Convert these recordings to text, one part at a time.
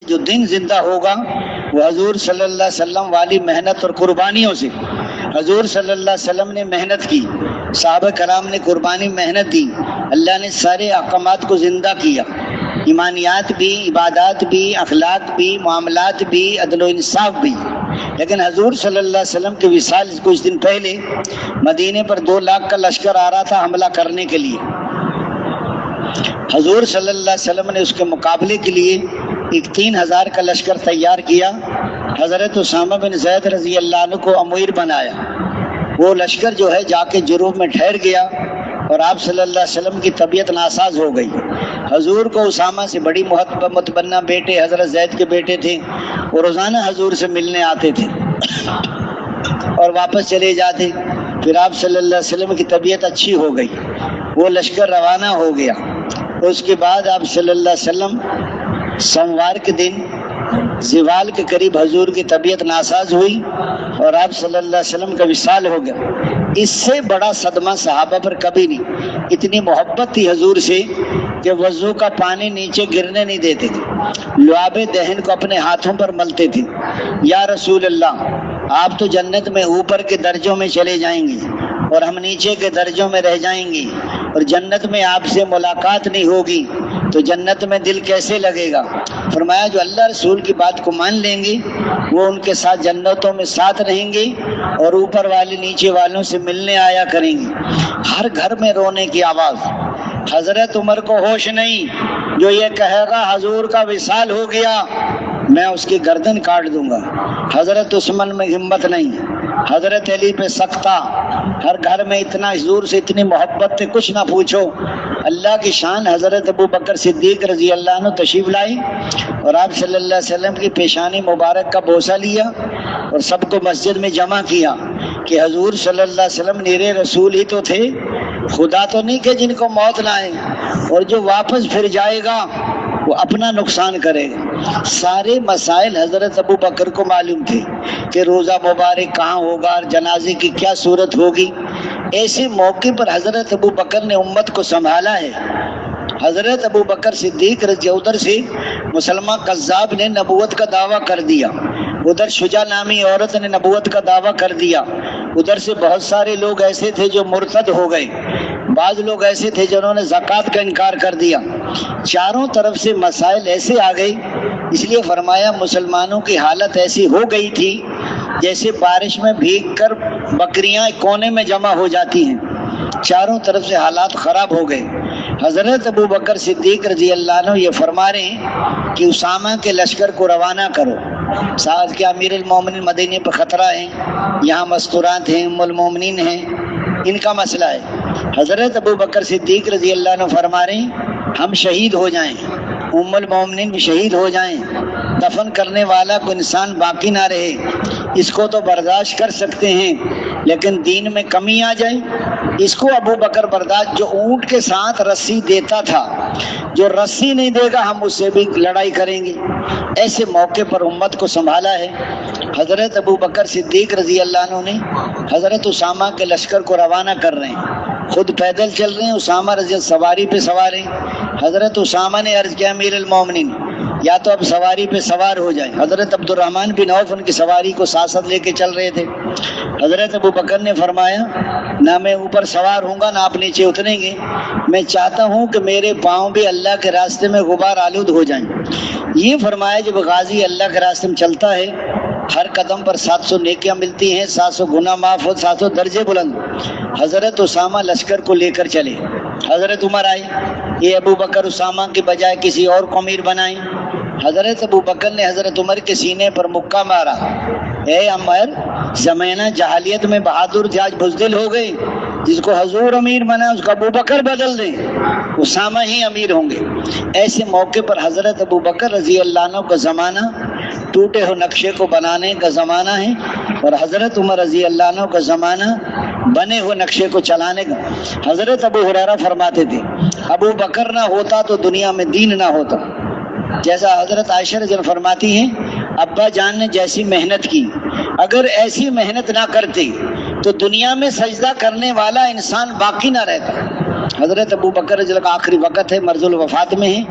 جو دن زندہ ہوگا وہ حضور صلی اللہ علیہ وسلم والی محنت اور قربانیوں سے. حضور صلی اللہ علیہ وسلم نے محنت کی، صحابہ کرام نے قربانی محنت دی، اللہ نے سارے احکامات کو زندہ کیا، ایمانیات بھی، عبادات بھی، اخلاق بھی، معاملات بھی، عدل و انصاف بھی. لیکن حضور صلی اللہ علیہ وسلم کے وصال کچھ دن پہلے مدینے پر 2 لاکھ کا لشکر آ رہا تھا حملہ کرنے کے لیے. حضور صلی اللہ علیہ وسلم نے اس کے مقابلے کے لیے ایک 3000 کا لشکر تیار کیا. حضرت اسامہ بن زید رضی اللہ عنہ کو امیر بنایا. وہ لشکر جو ہے جا کے جروف میں ٹھہر گیا اور آپ صلی اللہ علیہ وسلم کی طبیعت ناساز ہو گئی. حضور کو اسامہ سے بڑی متبنہ بیٹے حضرت زید کے بیٹے تھے، وہ روزانہ حضور سے ملنے آتے تھے اور واپس چلے جاتے. پھر آپ صلی اللہ علیہ وسلم کی طبیعت اچھی ہو گئی، وہ لشکر روانہ ہو گیا. اس کے بعد آپ صلی اللہ علیہ وسلم سوموار کے دن زوال کے قریب حضور کی طبیعت ناساز ہوئی اور آپ صلی اللہ علیہ وسلم کا وصال ہو گیا. اس سے بڑا صدمہ صحابہ پر کبھی نہیں. اتنی محبت تھی حضور سے کہ وضو کا پانی نیچے گرنے نہیں دیتے تھے، لعاب دہن کو اپنے ہاتھوں پر ملتے تھے. یا رسول اللہ، آپ تو جنت میں اوپر کے درجوں میں چلے جائیں گے اور ہم نیچے کے درجوں میں رہ جائیں گے، اور جنت میں آپ سے ملاقات نہیں ہوگی تو جنت میں دل کیسے لگے گا؟ فرمایا جو اللہ رسول کی بات کو مان لیں گے وہ ان کے ساتھ جنتوں میں ساتھ رہیں گے اور اوپر والے نیچے والوں سے ملنے آیا کریں گے. ہر گھر میں رونے کی آواز. حضرت عمر کو ہوش نہیں، جو یہ کہے گا حضور کا وصال ہو گیا میں اس کی گردن کاٹ دوں گا. حضرت عثمان میں ہمت نہیں، حضرت علی پہ سختہ. ہر گھر میں اتنا حضور سے اتنی محبت تھے کچھ نہ پوچھو. اللہ کی شان. حضرت ابو بکر صدیق رضی اللہ عنہ تشریف لائی اور آپ صلی اللہ علیہ وسلم کی پیشانی مبارک کا بوسہ لیا اور سب کو مسجد میں جمع کیا کہ حضور صلی اللہ علیہ وسلم نیرے رسول ہی تو تھے، خدا تو نہیں کہ جن کو موت نہ آئے، اور جو واپس پھر جائے گا وہ اپنا نقصان کرے گا. سارے مسائل حضرت ابو بکر کو معلوم تھے کہ روزہ مبارک کہاں ہوگا اور جنازے کی کیا صورت ہوگی. ایسے موقع پر حضرت ابو بکر نے امت کو سنبھالا ہے. حضرت ابو بکر صدیق رضی ادھر سے مسلمان قذاب نے نبوت کا دعویٰ کر دیا، ادھر شجاع نامی عورت نے نبوت کا دعویٰ کر دیا، ادھر سے بہت سارے لوگ ایسے تھے جو مرتد ہو گئے، بعض لوگ ایسے تھے جنہوں نے زکوٰۃ کا انکار کر دیا. چاروں طرف سے مسائل ایسے آ گئے. اس لیے فرمایا مسلمانوں کی حالت ایسی ہو گئی تھی جیسے بارش میں بھیگ کر بکریاں کونے میں جمع ہو جاتی ہیں. چاروں طرف سے حالات خراب ہو گئے. حضرت ابو بکر صدیق رضی اللہ عنہ یہ فرما رہے ہیں کہ اسامہ کے لشکر کو روانہ کرو. ساتھ کے امیر المومنین مدینے پہ خطرہ ہیں، یہاں مستورات ہیں، ام المومنین ہیں، ان کا مسئلہ ہے. حضرت ابو بکر صدیق رضی اللہ عنہ فرما رہے ہیں ہم شہید ہو جائیں، ام المومنین بھی شہید ہو جائیں، دفن کرنے والا کو انسان باقی نہ رہے، اس کو تو برداشت کر سکتے ہیں، لیکن دین میں کمی آ جائے اس کو ابو بکر برداشت. جو اونٹ کے ساتھ رسی دیتا تھا، جو رسی نہیں دے گا ہم اس سے بھی لڑائی کریں گے. ایسے موقع پر امت کو سنبھالا ہے. حضرت ابو بکر صدیق رضی اللہ عنہ نے حضرت اسامہ کے لشکر کو روانہ کر رہے ہیں، خود پیدل چل رہے ہیں، اسامہ رضی اللہ سواری پہ سوار ہیں. حضرت اسامہ نے عرض کیا امیر المومنین یا تو اب سواری پہ سوار ہو جائیں. حضرت عبد الرحمن بن عوف ان کی سواری کو ساتھ لے کے چل رہے تھے. حضرت ابو بکر نے فرمایا نہ میں اوپر سوار ہوں گا نہ آپ نیچے اتریں گے، میں چاہتا ہوں کہ میرے پاؤں بھی اللہ کے راستے میں غبار آلود ہو جائیں. یہ فرمایا جب غازی اللہ کے راستے میں چلتا ہے ہر قدم پر 700 نیکیاں ملتی ہیں، 700 گناہ معاف ہو، 700 درجے بلند. حضرت اسامہ لشکر کو لے کر چلے. حضرت عمر آئے، یہ ابو بکر اسامہ کے بجائے کسی اور کو امیر بنائیں. حضرت ابو بکر نے حضرت عمر کے سینے پر مکہ مارا. اے عمر، زمانہ جہالیت میں بہادر تھے، آج بزدل ہو گئے. جس کو حضور امیر بنا اس کو ابو بکر بدل دیں، اسامہ ہی امیر ہوں گے. ایسے موقع پر حضرت ابو بکر رضی اللہ عنہ کا زمانہ ٹوٹے ہوئے نقشے کو بنانے کا زمانہ ہے اور حضرت عمر رضی اللہ عنہ کا زمانہ بنے ہوئے نقشے کو چلانے کا. حضرت ابو ہریرہ فرماتے تھے ابو بکر نہ ہوتا تو دنیا میں دین نہ ہوتا. جیسا حضرت عائشہ رضی اللہ فرماتی ہیں ابا جان نے جیسی محنت کی، اگر ایسی محنت نہ کرتے تو دنیا میں سجدہ کرنے والا انسان باقی نہ رہتا. حضرت ابو بکر رضی اللہ کا آخری وقت ہے، مرض الوفات میں ہے.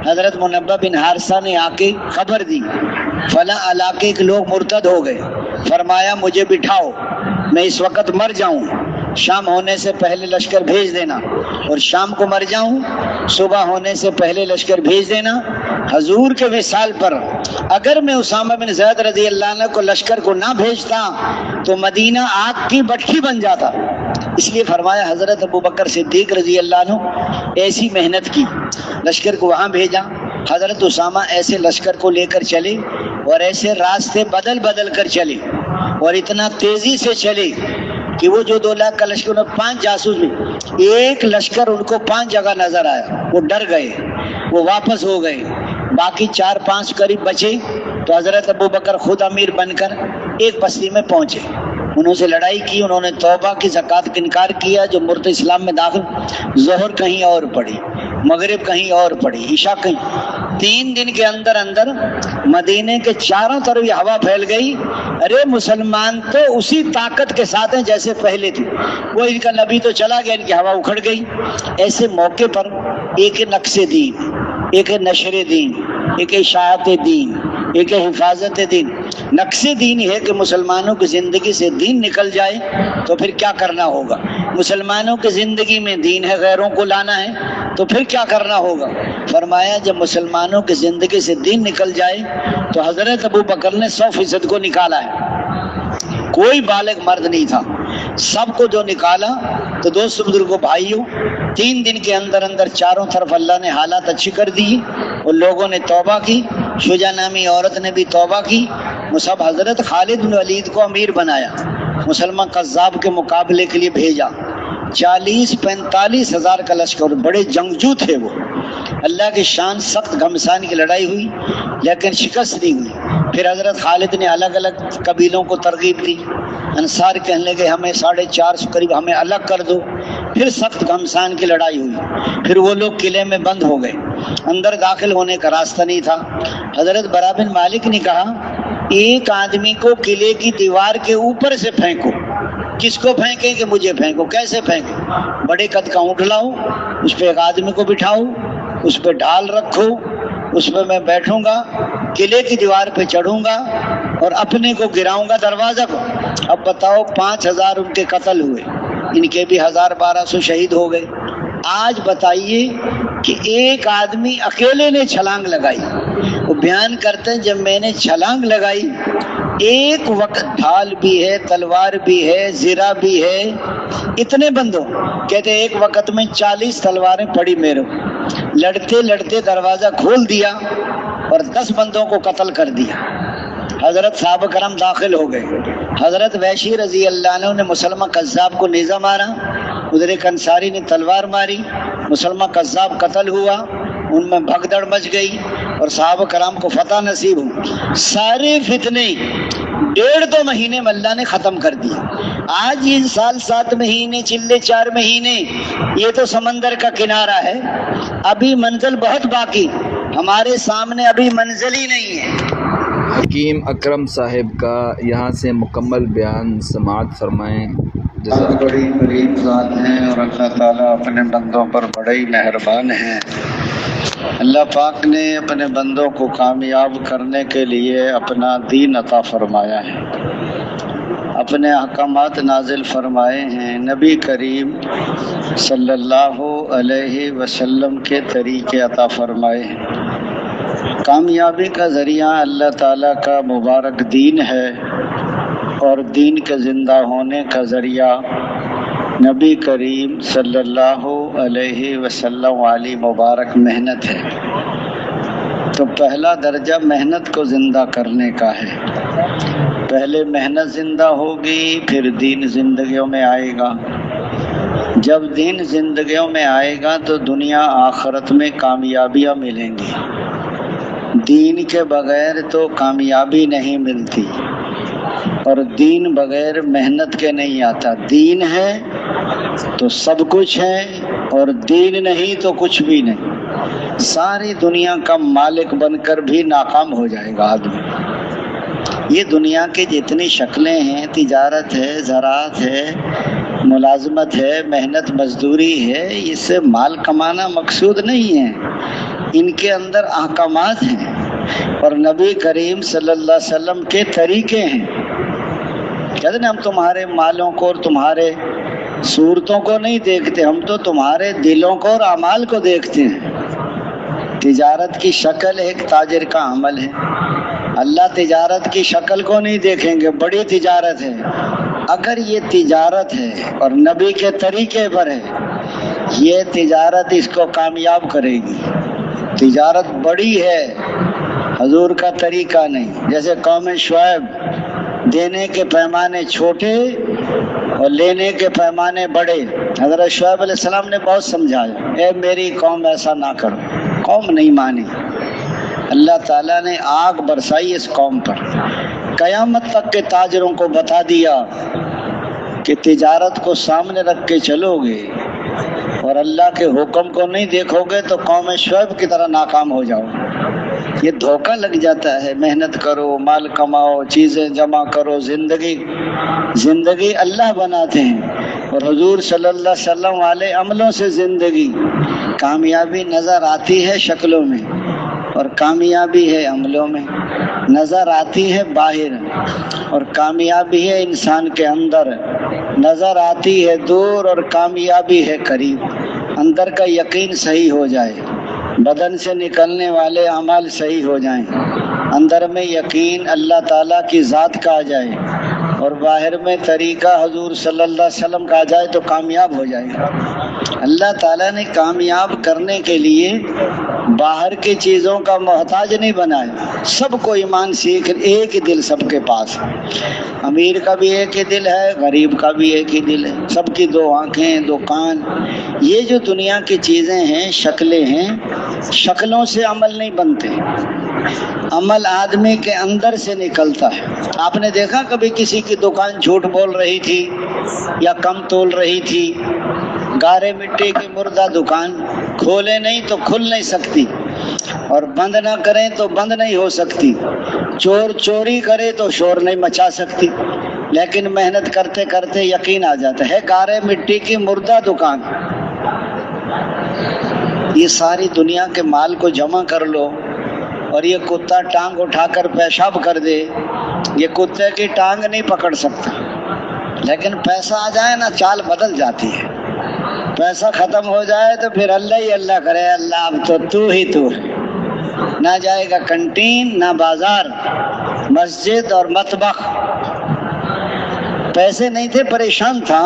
حضرت منبہ بن حارثہ نے آ کے خبر دی فلاں علاقے کے لوگ مرتد ہو گئے، فرمایا مجھے بٹھاؤ، میں اس وقت مر جاؤں، شام ہونے سے پہلے لشکر بھیج دینا، اور شام کو مر جاؤں صبح ہونے سے پہلے لشکر بھیج دینا۔ حضور کے وصال پر اگر میں اسامہ بن زید رضی اللہ عنہ کو لشکر کو نہ بھیجتا تو مدینہ آگ کی بٹھی بن جاتا۔ اس لیے فرمایا حضرت ابوبکر صدیق رضی اللہ عنہ ایسی محنت کی، لشکر کو وہاں بھیجا۔ حضرت اسامہ ایسے لشکر کو لے کر چلے اور ایسے راستے بدل بدل کر چلے اور اتنا تیزی سے چلے کہ وہ جو 2 لاکھ کا لشکر انہیں 5 جاسوس بھی، ایک لشکر ان کو 5 جگہ نظر آیا، وہ ڈر گئے، وہ واپس ہو گئے، باقی 4-5 قریب بچے تو حضرت ابوبکر خود امیر بن کر ایک بستی میں پہنچے، انہوں سے لڑائی کی، انہوں نے توبہ کی، زکوٰۃ کا انکار کیا، جو مرد اسلام میں داخل، ظہر کہیں اور پڑھی، مغرب کہیں اور پڑھی، عشاء کہیں۔ 3 دن کے اندر اندر مدینے کے چاروں طرف یہ ہوا پھیل گئی، ارے مسلمان تو اسی طاقت کے ساتھ ہیں جیسے پہلے تھے، وہ ان کا نبی تو چلا گیا، ان کی ہوا اکھڑ گئی۔ ایسے موقع پر ایک نقص دین، ایک نشر دین، ایک اشاعت دین، ایک حفاظت دین۔ نقص دین ہے کہ مسلمانوں کی زندگی سے دین نکل جائے تو پھر کیا کرنا ہوگا، مسلمانوں کی زندگی میں دین ہے، غیروں کو لانا ہے تو پھر کیا کرنا ہوگا۔ فرمایا جب مسلمانوں کی زندگی سے دین نکل جائے تو حضرت ابوبکر نے 100% کو نکالا ہے، کوئی بالغ مرد نہیں تھا، سب کو جو نکالا تو دوست بزرگوں بھائیوں 3 دن کے اندر اندر چاروں طرف اللہ نے حالات اچھی کر دی اور لوگوں نے توبہ کی، شجاع نامی عورت نے بھی توبہ کی۔ مصعب حضرت خالد بن ولید کو امیر بنایا، مسلمان قذاب کے مقابلے کے لیے بھیجا، 40-45 ہزار کا لشکر، بڑے جنگجو تھے وہ۔ اللہ کی شان، سخت گھمسان کی لڑائی ہوئی لیکن شکست نہیں ہوئی۔ پھر حضرت خالد نے الگ الگ قبیلوں کو ترغیب دی، انصار کہنے لگے ہمیں 450 قریب ہمیں الگ کر دو، پھر سخت گھمسان کی لڑائی ہوئی، پھر وہ لوگ قلعے میں بند ہو گئے، اندر داخل ہونے کا راستہ نہیں تھا۔ حضرت برا بن مالک نے کہا ایک آدمی کو قلعے کی دیوار کے اوپر سے پھینکو۔ کس کو پھینکیں کہ مجھے پھینکو، کیسے پھینکیں؟ بڑے قد کا اونٹ لاؤ، اس پہ ایک آدمی کو بٹھاؤ، اس پہ ڈھال رکھو، اس پہ میں بیٹھوں گا، قلعے کی دیوار پہ چڑھوں گا اور اپنے کو گراؤں گا دروازہ کو۔ اب بتاؤ 5000 ان کے قتل ہوئے، ان کے بھی 1200 شہید ہو گئے۔ آج بتائیے کہ ایک آدمی اکیلے نے چھلانگ لگائی، وہ بیان کرتے ہیں جب میں نے چھلانگ لگائی ایک وقت ڈھال بھی ہے، تلوار بھی ہے، زرہ بھی ہے، اتنے بندوں، کہتے ایک وقت میں 40 تلواریں پڑی میرے، لڑتے لڑتے دروازہ کھول دیا اور 10 بندوں کو قتل کر دیا۔ حضرت صحابہ کرام داخل ہو گئے، حضرت وحشی رضی اللہ عنہ نے مسلمان قذاب کو نیزہ مارا، ادھر ایک انصاری نے تلوار ماری، مسلمان قذاب قتل ہوا، ان میں بھگدڑ مچ گئی اور صحابہ کرام کو فتح نصیب ہو۔ سارے فتنے 1.5-2 مہینے میں اللہ نے ختم کر دیا۔ آج یہ سال 7 مہینے، چلے 4 مہینے، یہ تو سمندر کا کنارہ ہے، ابھی منزل بہت باقی، ہمارے سامنے ابھی منزل ہی نہیں ہے۔ حکیم اکرم صاحب کا یہاں سے مکمل بیان سماعت فرمائیں۔ بڑی قریب ذات ہیں اور اللہ تعالیٰ اپنے بندوں پر بڑے ہی مہربان ہیں۔ اللہ پاک نے اپنے بندوں کو کامیاب کرنے کے لیے اپنا دین عطا فرمایا ہے، اپنے احکامات نازل فرمائے ہیں، نبی کریم صلی اللہ علیہ وسلم کے طریقے عطا فرمائے ہیں۔ کامیابی کا ذریعہ اللہ تعالیٰ کا مبارک دین ہے اور دین کے زندہ ہونے کا ذریعہ نبی کریم صلی اللہ علیہ وسلم والی مبارک محنت ہے۔ تو پہلا درجہ محنت کو زندہ کرنے کا ہے، پہلے محنت زندہ ہوگی پھر دین زندگیوں میں آئے گا۔ جب دین زندگیوں میں آئے گا تو دنیا آخرت میں کامیابیاں ملیں گی۔ دین کے بغیر تو کامیابی نہیں ملتی اور دین بغیر محنت کے نہیں آتا۔ دین ہے تو سب کچھ ہے اور دین نہیں تو کچھ بھی نہیں۔ ساری دنیا کا مالک بن کر بھی ناکام ہو جائے گا آدمی۔ یہ دنیا کی جتنی شکلیں ہیں، تجارت ہے، زراعت ہے، ملازمت ہے، محنت مزدوری ہے، اس سے مال کمانا مقصود نہیں ہے۔ ان کے اندر احکامات ہیں اور نبی کریم صلی اللہ علیہ وسلم کے طریقے ہیں. کہتے ہیں ہم تمہارے مالوں کو اور تمہارے صورتوں کو نہیں دیکھتے، ہم تو تمہارے دلوں کو اور اعمال کو دیکھتے ہیں. تجارت کی شکل ایک تاجر کا عمل ہے. اللہ تجارت کی شکل کو نہیں دیکھیں گے، بڑی تجارت ہے. اگر یہ تجارت ہے اور نبی کے طریقے پر ہے، یہ تجارت اس کو کامیاب کرے گی. تجارت بڑی ہے، حضور کا طریقہ نہیں. جیسے قوم شعیب، دینے کے پیمانے چھوٹے اور لینے کے پیمانے بڑے. حضرت شعیب علیہ السلام نے بہت سمجھایا، اے میری قوم ایسا نہ کرو. قوم نہیں مانی. اللہ تعالیٰ نے آگ برسائی اس قوم پر. قیامت تک کے تاجروں کو بتا دیا کہ تجارت کو سامنے رکھ کے چلو گے اور اللہ کے حکم کو نہیں دیکھو گے تو قوم شعیب کی طرح ناکام ہو جاؤ. یہ دھوکہ لگ جاتا ہے. محنت کرو، مال کماؤ، چیزیں جمع کرو. زندگی اللہ بناتے ہیں اور حضور صلی اللہ علیہ وسلم والے عملوں سے زندگی. کامیابی نظر آتی ہے شکلوں میں اور کامیابی ہے عملوں میں. نظر آتی ہے باہر اور کامیابی ہے انسان کے اندر. نظر آتی ہے دور اور کامیابی ہے قریب. اندر کا یقین صحیح ہو جائے، بدن سے نکلنے والے اعمال صحیح ہو جائیں، اندر میں یقین اللہ تعالیٰ کی ذات کا آ جائے اور باہر میں طریقہ حضور صلی اللہ علیہ وسلم کا آ جائے تو کامیاب ہو جائے گا. اللہ تعالیٰ نے کامیاب کرنے کے لیے باہر کی چیزوں کا محتاج نہیں بنایا. سب کو ایمان سیکھ، ایک ہی دل سب کے پاس ہے. امیر کا بھی ایک ہی دل ہے، غریب کا بھی ایک ہی دل ہے. سب کی دو آنکھیں، دو کان. یہ جو دنیا کی چیزیں ہیں، شکلیں ہیں، شکلوں سے عمل نہیں بنتے. عمل آدمی کے اندر سے نکلتا ہے. آپ نے دیکھا کبھی کسی کی دکان جھوٹ بول رہی تھی یا کم تول رہی تھی؟ گارے مٹی کی مردہ دکان کھولے نہیں تو کھل نہیں سکتی اور بند نہ کریں تو بند نہیں ہو سکتی. چور چوری کرے تو شور نہیں مچا سکتی. لیکن محنت کرتے کرتے یقین آ جاتا ہے. گارے مٹی کی مردہ دکان. یہ ساری دنیا کے مال کو جمع کر لو اور یہ کتا ٹانگ اٹھا کر پیشاب کر دے، یہ کتے کی ٹانگ نہیں پکڑ سکتا. لیکن پیسہ آ جائے نا، چال بدل جاتی ہے. پیسہ ختم ہو جائے تو پھر اللہ ہی اللہ کرے. اللہ اب تو ہی تو ہے. نہ جائے گا کنٹین، نہ بازار، مسجد اور مطبخ. پیسے نہیں تھے پریشان تھا،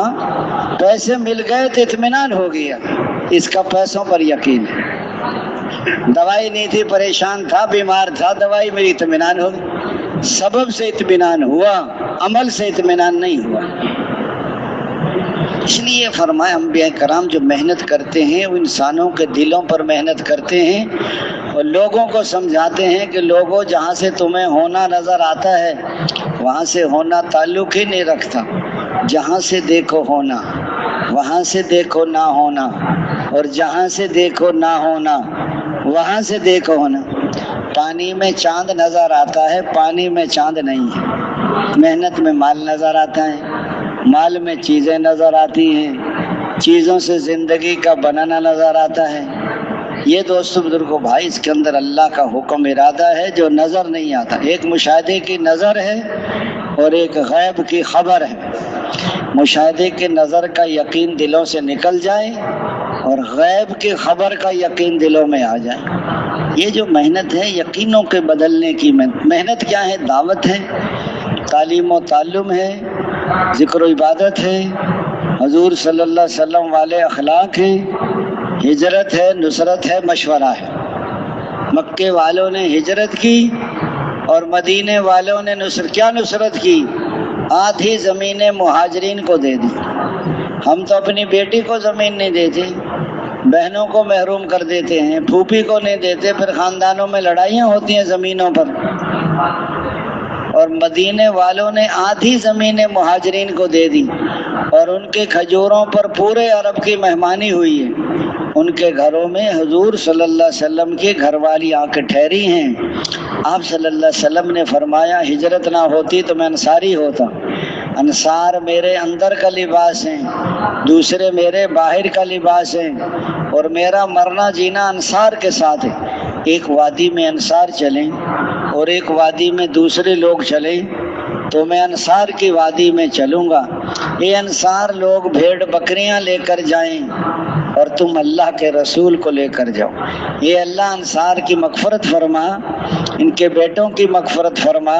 پیسے مل گئے تو اطمینان ہو گیا. اس کا پیسوں پر یقین ہے. دوائی نہیں تھی پریشان تھا، بیمار تھا، دوائی میری اطمینان ہو گئی. سبب سے اطمینان ہوا، عمل سے اطمینان نہیں ہوا. اس لیے فرمایا انبیاء کرام جو محنت کرتے ہیں وہ انسانوں کے دلوں پر محنت کرتے ہیں اور لوگوں کو سمجھاتے ہیں کہ لوگوں جہاں سے تمہیں ہونا نظر آتا ہے وہاں سے ہونا تعلق ہی نہیں رکھتا. جہاں سے دیکھو ہونا، وہاں سے دیکھو نہ ہونا، اور جہاں سے دیکھو نہ ہونا وہاں سے دیکھو ہونا. پانی میں چاند نظر آتا ہے، پانی میں چاند نہیں ہے. محنت میں مال نظر آتا ہے، مال میں چیزیں نظر آتی ہیں، چیزوں سے زندگی کا بنانا نظر آتا ہے. یہ دوستو بزرگوں بھائی، اس کے اندر اللہ کا حکم ارادہ ہے جو نظر نہیں آتا. ایک مشاہدے کی نظر ہے اور ایک غیب کی خبر ہے. مشاہدے کی نظر کا یقین دلوں سے نکل جائے اور غیب کی خبر کا یقین دلوں میں آ جائے. یہ جو محنت ہے یقینوں کے بدلنے کی محنت کیا ہے؟ دعوت ہے، تعلیم و تعلم ہے، ذکر و عبادت ہے، حضور صلی اللہ علیہ وسلم والے اخلاق ہیں، ہجرت ہے، نصرت ہے، مشورہ ہے. مکے والوں نے ہجرت کی اور مدینے والوں نے کیا نصرت کی؟ آدھی زمینیں مہاجرین کو دے دی. ہم تو اپنی بیٹی کو زمین نہیں دیتے، بہنوں کو محروم کر دیتے ہیں، پھوپھی کو نہیں دیتے، پھر خاندانوں میں لڑائیاں ہوتی ہیں زمینوں پر. اور مدینے والوں نے آدھی زمینیں مہاجرین کو دے دی اور ان کے کھجوروں پر پورے عرب کی مہمانی ہوئی ہے. ان کے گھروں میں حضور صلی اللہ علیہ وسلم کی گھر والی آ کے ٹھہری ہیں. آپ صلی اللہ علیہ وسلم نے فرمایا ہجرت نہ ہوتی تو میں انصاری ہوتا. انصار میرے اندر کا لباس ہیں، دوسرے میرے باہر کا لباس ہیں. اور میرا مرنا جینا انصار کے ساتھ ہے. ایک وادی میں انصار چلیں اور ایک وادی میں دوسرے لوگ چلیں تو میں انصار کی وادی میں چلوں گا. یہ انصار لوگ بھیڑ بکریاں لے کر جائیں اور تم اللہ کے رسول کو لے کر جاؤ. یہ اللہ انصار کی مغفرت فرما، ان کے بیٹوں کی مغفرت فرما،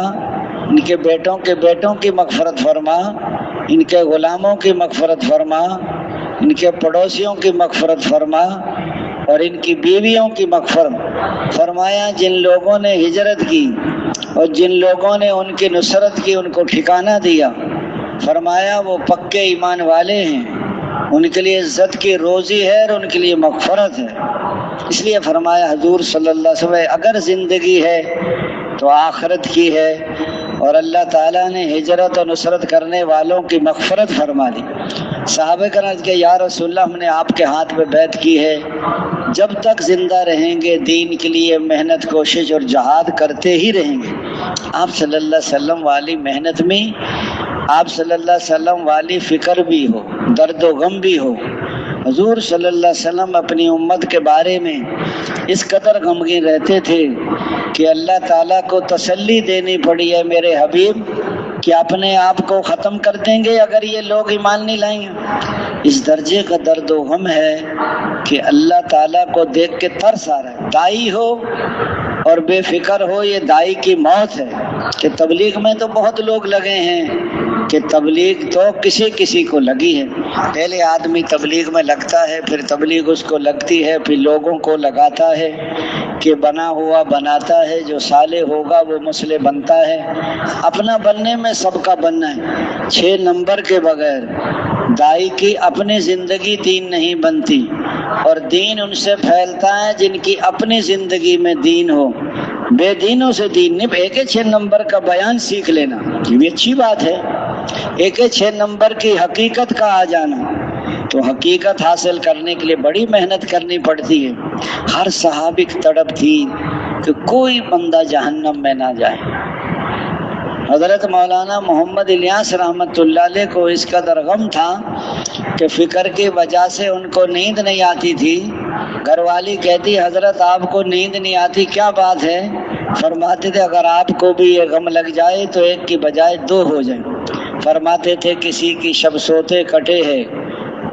ان کے بیٹوں کے بیٹوں کی مغفرت فرما، ان کے غلاموں کی مغفرت فرما، ان کے پڑوسیوں کی مغفرت فرما اور ان کی بیویوں کی مغفرت فرمایا. جن لوگوں نے ہجرت کی اور جن لوگوں نے ان کی نصرت کی، ان کو ٹھکانہ دیا، فرمایا وہ پکے ایمان والے ہیں، ان کے لیے عزت کی روزی ہے اور ان کے لیے مغفرت ہے. اس لیے فرمایا حضور صلی اللہ علیہ وسلم اگر زندگی ہے تو آخرت کی ہے، اور اللہ تعالیٰ نے ہجرت اور نصرت کرنے والوں کی مغفرت فرما دی. صحابہ کرام کہ یا رسول اللہ ہم نے آپ کے ہاتھ میں بیعت کی ہے، جب تک زندہ رہیں گے دین کے لیے محنت کوشش اور جہاد کرتے ہی رہیں گے. آپ صلی اللہ علیہ وسلم والی محنت میں آپ صلی اللہ علیہ وسلم والی فکر بھی ہو، درد و غم بھی ہو. حضور صلی اللہ علیہ وسلم اپنی امت کے بارے میں اس قدر غمگین رہتے تھے کہ اللہ تعالیٰ کو تسلی دینی پڑی ہے میرے حبیب کہ اپنے آپ کو ختم کر دیں گے اگر یہ لوگ ایمان نہیں لائیں گے. اس درجے کا درد و غم ہے کہ اللہ تعالیٰ کو دیکھ کے ترس آ رہا ہے. دائی ہو اور بے فکر ہو، یہ دائی کی موت ہے. کہ تبلیغ میں تو بہت لوگ لگے ہیں کہ تبلیغ تو کسی کسی کو لگی ہے. پہلے آدمی تبلیغ میں لگتا ہے، پھر تبلیغ اس کو لگتی ہے، پھر لوگوں کو لگاتا ہے کہ بنا ہوا بناتا ہے، جو صالح ہوگا وہ مسلح بنتا ہے. اپنا بننے میں سب کا بننا ہے. 6 نمبر کے بغیر دائی کی اپنی زندگی دین نہیں بنتی، اور دین ان سے پھیلتا ہے جن کی اپنی زندگی میں دین ہو. بے دینوں سے دین نہیں. ایک 6 نمبر کا بیان سیکھ لینا یہ بھی اچھی بات ہے. ایک 6 نمبر کی حقیقت کا آ جانا، تو حقیقت حاصل کرنے کے لیے بڑی محنت کرنی پڑتی ہے. ہر صحابی کی تڑپ تھی کہ کوئی بندہ جہنم میں نہ جائے. حضرت مولانا محمد الیاس رحمۃ اللہ علیہ کو اس قدر غم تھا کہ فکر کی وجہ سے ان کو نیند نہیں آتی تھی. گھر والی کہتی حضرت آپ کو نیند نہیں آتی، کیا بات ہے؟ فرماتے تھے اگر آپ کو بھی یہ غم لگ جائے تو ایک کی بجائے 2 ہو جائیں. فرماتے تھے کسی کی شب سوتے کٹے ہے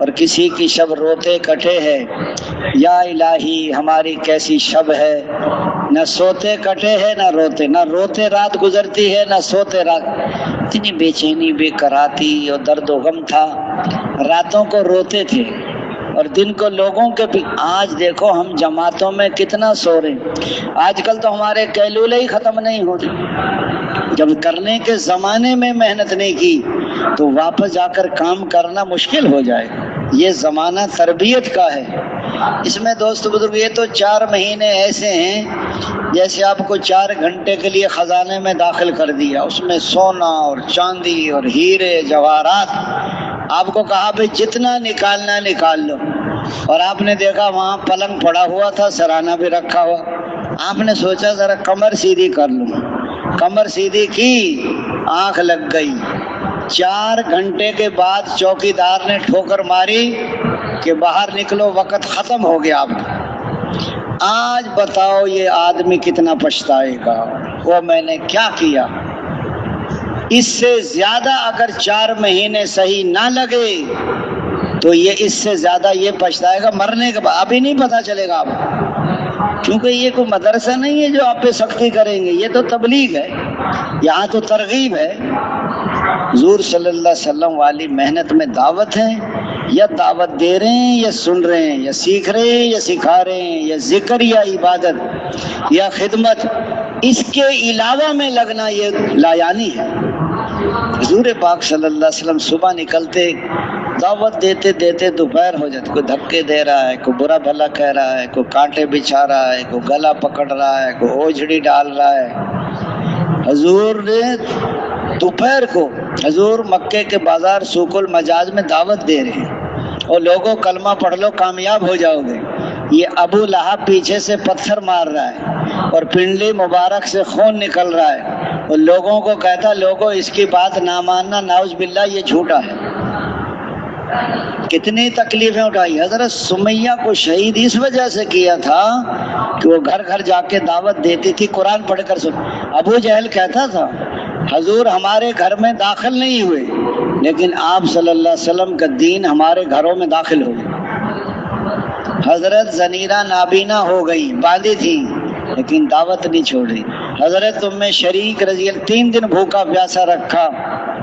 اور کسی کی شب روتے کٹے ہے. یا الہی ہماری کیسی شب ہے، نہ سوتے کٹے ہے نہ روتے رات گزرتی ہے نہ سوتے رات. اتنی بے چینی بے قراتی اور درد و غم تھا. راتوں کو روتے تھے اور دن کو لوگوں کے بھی. آج دیکھو ہم جماعتوں میں کتنا سو رہے ہیں. آج کل تو ہمارے کیلولے ہی ختم نہیں ہوتے. جب کرنے کے زمانے میں محنت نہیں کی تو واپس جا کر کام کرنا مشکل ہو جائے. یہ زمانہ تربیت کا ہے. اس میں دوست بزرگ یہ تو 4 مہینے ایسے ہیں جیسے آپ کو 4 گھنٹے کے لیے خزانے میں داخل کر دیا. اس میں سونا اور چاندی اور ہیرے جواہرات. آپ کو کہا بھائی جتنا نکالنا نکال لو، اور آپ نے دیکھا وہاں پلنگ پڑا ہوا تھا، سرانہ بھی رکھا ہوا. آپ نے سوچا ذرا کمر سیدھی کر لوں. کمر سیدھی کی، آنکھ لگ گئی. 4 گھنٹے کے بعد چوکیدار نے ٹھوکر ماری کہ باہر نکلو، وقت ختم ہو گیا. آپ آج بتاؤ یہ آدمی کتنا پچھتائے گا، وہ میں نے کیا کیا. اس سے زیادہ اگر 4 مہینے صحیح نہ لگے تو یہ اس سے زیادہ یہ پچھتائے گا مرنے کے بعد. ابھی نہیں پتہ چلے گا آپ، کیونکہ یہ کوئی مدرسہ نہیں ہے جو آپ پہ سختی کریں گے. یہ تو تبلیغ ہے، یہاں تو ترغیب ہے. حضور صلی اللہ علیہ وسلم والی محنت میں دعوت ہے. یا دعوت دے رہے ہیں یا سن رہے ہیں یا سیکھ رہے ہیں یا سکھا رہے ہیں یا ذکر یا عبادت یا خدمت، اس کے علاوہ میں لگنا یہ لایانی ہے. حضور پاک صلی اللہ علیہ وسلم صبح نکلتے، دعوت دیتے دیتے دوپہر ہو جاتی. کوئی دھکے دے رہا ہے، کوئی برا بھلا کہہ رہا ہے، کوئی کانٹے بچھا رہا ہے، کوئی گلا پکڑ رہا ہے، کوئی اوجھڑی ڈال رہا ہے. حضور نے دوپہر کو حضور مکے کے بازار سوق المجاز میں دعوت دے رہے ہیں اور لوگوں کلمہ پڑھ لو کامیاب ہو جاؤ گے. یہ ابو لہب پیچھے سے پتھر مار رہا ہے اور پنڈلی مبارک سے خون نکل رہا ہے اور لوگوں کو کہتا لوگوں اس کی بات نہ ماننا، نعوذ باللہ یہ جھوٹا ہے. کتنی تکلیفیں اٹھائی. حضرت سمیہ کو شہید اس وجہ سے کیا تھا کہ وہ گھر گھر جا کے دعوت دیتی تھی, قرآن پڑھ کر سن. ابو جہل کہتا تھا حضور ہمارے گھر میں داخل نہیں ہوئے, لیکن آپ صلی اللہ علیہ وسلم کا دین ہمارے گھروں میں داخل ہو گیا. حضرت زنیرہ نابینا ہو گئی, باندھی تھی, لیکن دعوت نہیں چھوڑی. حضرت ام شریک رضی اللہ 3 دن بھوکا پیاسا رکھا,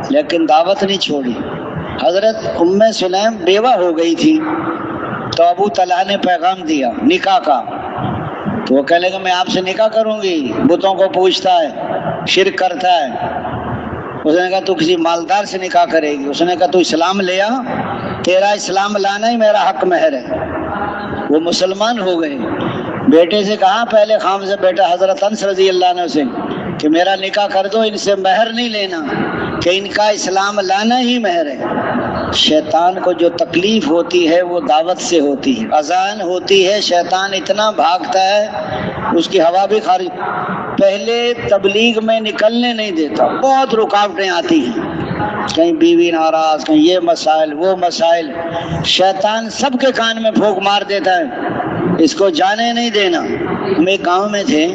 لیکن دعوت نہیں چھوڑی. حضرت ام سلیم بیوہ ہو گئی تھی, تو ابو طلحہ نے پیغام دیا نکاح کا, تو وہ کہنے لگا میں آپ سے نکاح کروں گی, بتوں کو پوجتا ہے, شرک کرتا ہے. اس نے کہا تو کسی مالدار سے نکاح کرے گی. اس نے کہا تو اسلام لے آ, تیرا اسلام لانا ہی میرا حق مہر ہے. وہ مسلمان ہو گئے. بیٹے سے کہا پہلے خام سے بیٹا حضرت انس رضی اللہ عنہ سے کہ میرا نکاح کر دو, ان سے مہر نہیں لینا, کہ ان کا اسلام لانا ہی مہر ہے. شیطان کو جو تکلیف ہوتی ہے وہ دعوت سے ہوتی ہے. اذان ہوتی ہے, شیطان اتنا بھاگتا ہے اس کی ہوا بھی خارج. پہلے تبلیغ میں نکلنے نہیں دیتا, بہت رکاوٹیں آتی ہیں, کہیں بیوی ناراض, کہیں یہ مسائل وہ مسائل. شیطان سب کے کان میں پھونک مار دیتا ہے, اس کو جانے نہیں دینا. ہم ایک گاؤں میں تھے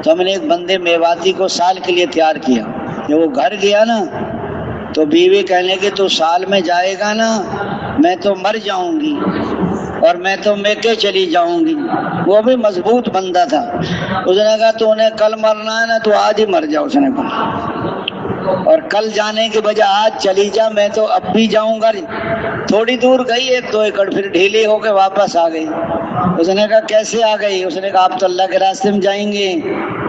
تو ہم نے ایک بندے میواتی کو سال کے لیے تیار کیا. جب وہ گھر گیا نا تو بیوی کہنے کہ تو سال میں جائے گا نا, میں تو مر جاؤں گی اور میں تو میکے چلی جاؤں گی. وہ بھی مضبوط بندہ تھا. اس نے کہا تو انہیں کل مرنا ہے نا تو آج ہی مر جاؤ. اس نے کہا اور کل جانے کے بجائے آج چلی جا, میں تو اب بھی جاؤں گا. تھوڑی دور گئی 1-2 ایکڑ, پھر ڈھیلی ہو کے واپس آ گئی. اس نے کہا کیسے آ گئی؟ اس نے کہا آپ تو اللہ کے راستے میں جائیں گے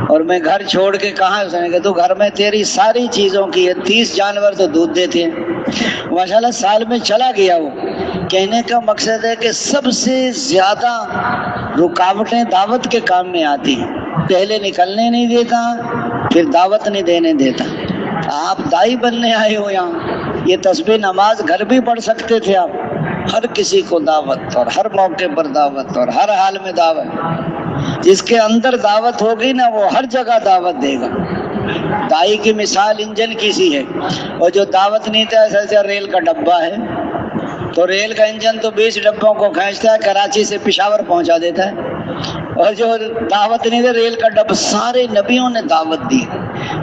اور میں گھر چھوڑ کے کہاں. اس نے کہا تو گھر میں تیری ساری چیزوں کی ہے, 30 جانور تو دودھ دیتے ہیں. ماشاءاللہ سال میں چلا گیا. وہ کہنے کا مقصد ہے کہ سب سے زیادہ رکاوٹیں دعوت کے کام میں آتی ہیں. پہلے نکلنے نہیں دیتا, پھر دعوت نہیں دینے دیتا. آپ دائی بننے آئے ہو یہاں, یہ تسبیح نماز گھر بھی پڑھ سکتے تھے آپ. ہر کسی کو دعوت, اور ہر موقع پر دعوت, اور ہر حال میں دعوت. جس کے اندر دعوت ہوگی نا وہ ہر جگہ دعوت دے گا. دائی کی مثال انجن کی سی ہے, اور جو دعوت نہیں تھا ایسا ریل کا ڈبہ ہے, تو ریل کا انجن تو 20 ڈبوں کو کھینچتا ہے, کراچی سے پشاور پہنچا دیتا ہے. اور جو دعوت نہیں تھا ریل کا ڈبہ, سارے نبیوں نے دعوت دی.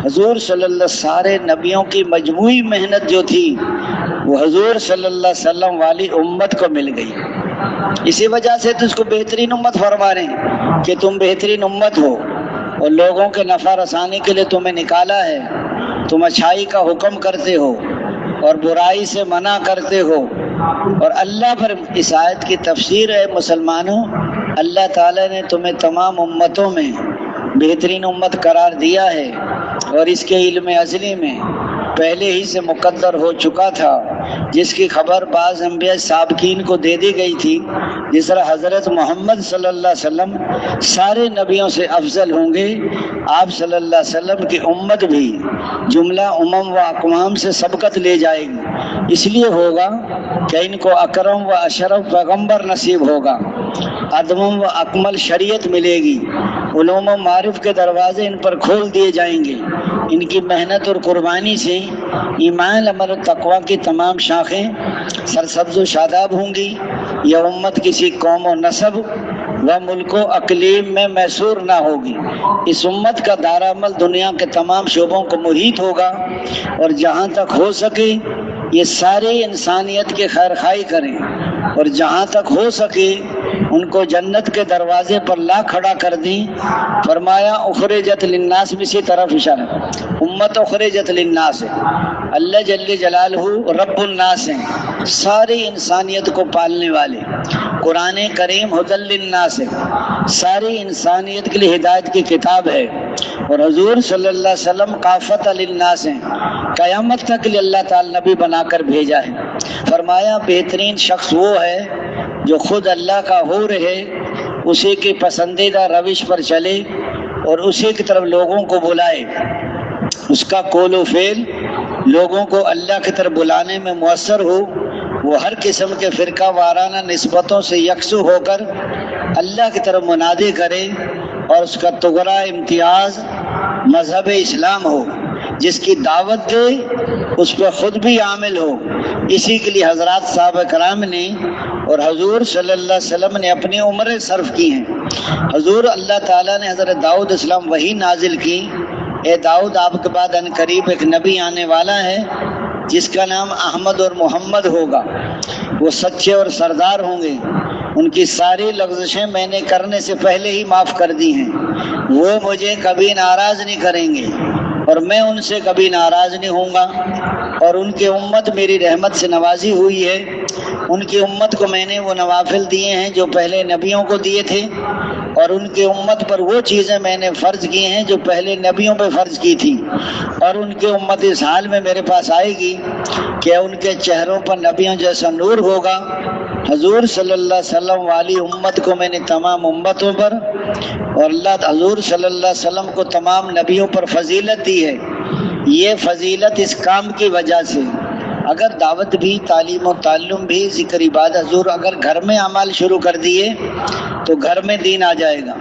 حضور صلی اللہ سارے نبیوں کی مجموعی محنت جو تھی وہ حضور صلی اللہ علیہ وسلم والی امت کو مل گئی. اسی وجہ سے تو اس کو بہترین امت فرما رہے ہیں کہ تم بہترین امت ہو, اور لوگوں کے نفع رسانی کے لیے تمہیں نکالا ہے. تم اچھائی کا حکم کرتے ہو اور برائی سے منع کرتے ہو. اور اللہ پر اس آیت کی تفسیر ہے مسلمانوں, اللہ تعالیٰ نے تمہیں تمام امتوں میں بہترین امت قرار دیا ہے, اور اس کے علم ازلی میں پہلے ہی سے مقدر ہو چکا تھا, جس کی خبر بعض انبیاء سابقین کو دے دی گئی تھی. جس طرح حضرت محمد صلی اللہ علیہ وسلم سارے نبیوں سے افضل ہوں گے, آپ صلی اللہ علیہ وسلم کی امت بھی جملہ امم و اقوام سے سبقت لے جائے گی. اس لیے ہوگا کہ ان کو اکرم و اشرف پیغمبر نصیب ہوگا, ادم و اکمل شریعت ملے گی, علوم و معرف کے دروازے ان پر کھول دیے جائیں گے. ان کی محنت اور قربانی سے ایمان, عمل و تقوی کی تمام شاخیں سرسبز و شاداب ہوں گی. یہ امت کسی قوم و نسب و ملک و اقلیم میں محصور نہ ہوگی. اس امت کا دارالعمل دنیا کے تمام شعبوں کو محیط ہوگا, اور جہاں تک ہو سکے یہ سارے انسانیت کے خیر خواہی کریں, اور جہاں تک ہو سکے ان کو جنت کے دروازے پر لا کھڑا کر دیں. فرمایا اخرجت للناس, میں اسی طرف اشارہ, امت اخرجت للناس ہے. اللہ جل جلالہ رب الناس ہیں, ساری انسانیت کو پالنے والے. قرآن کریم ہدی للناس ہے, ساری انسانیت کے لیے ہدایت کی کتاب ہے. اور حضور صلی اللہ علیہ وسلم کافت للناس ہیں, قیامت تک کے لیے اللہ تعالی نبی بنا کر بھیجا ہے. فرمایا بہترین شخص وہ ہے جو خود اللہ کا ہو رہے, اسی کی پسندیدہ روش پر چلے اور اسی کی طرف لوگوں کو بلائے. اس کا قول و فعل لوگوں کو اللہ کی طرف بلانے میں مؤثر ہو. وہ ہر قسم کے فرقہ وارانہ نسبتوں سے یکسو ہو کر اللہ کی طرف منادی کرے, اور اس کا تغرا امتیاز مذہب اسلام ہو. جس کی دعوت دے اس پہ خود بھی عامل ہو۔ اسی کے لیے حضرات صحابہ کرام نے اور حضور صلی اللہ علیہ وسلم نے اپنی عمریں صرف کی ہیں۔ حضور اللہ تعالیٰ نے حضرت داؤد اسلام وحی نازل کی، اے داؤد آپ کے بعد ان قریب ایک نبی آنے والا ہے جس کا نام احمد اور محمد ہوگا، وہ سچے اور سردار ہوں گے، ان کی ساری لغزشیں میں نے کرنے سے پہلے ہی معاف کر دی ہیں، وہ مجھے کبھی ناراض نہیں کریں گے اور میں ان سے کبھی ناراض نہیں ہوں گا، اور ان کی امت میری رحمت سے نوازی ہوئی ہے، ان کی امت کو میں نے وہ نوافل دیے ہیں جو پہلے نبیوں کو دیے تھے، اور ان کی امت پر وہ چیزیں میں نے فرض کی ہیں جو پہلے نبیوں پہ فرض کی تھی، اور ان کی امت اس حال میں میرے پاس آئے گی کہ ان کے چہروں پر نبیوں جیسا نور ہوگا۔ حضور صلی اللہ علیہ وسلم والی امت کو میں نے تمام امتوں پر، اور اللہ حضور صلی اللہ علیہ وسلم کو تمام نبیوں پر فضیلت دی ہے۔ یہ فضیلت اس کام کی وجہ سے، اگر دعوت بھی، تعلیم و تعلم بھی، ذکر عبادت، حضور اگر گھر میں اعمال شروع کر دیے تو گھر میں دین آ جائے گا۔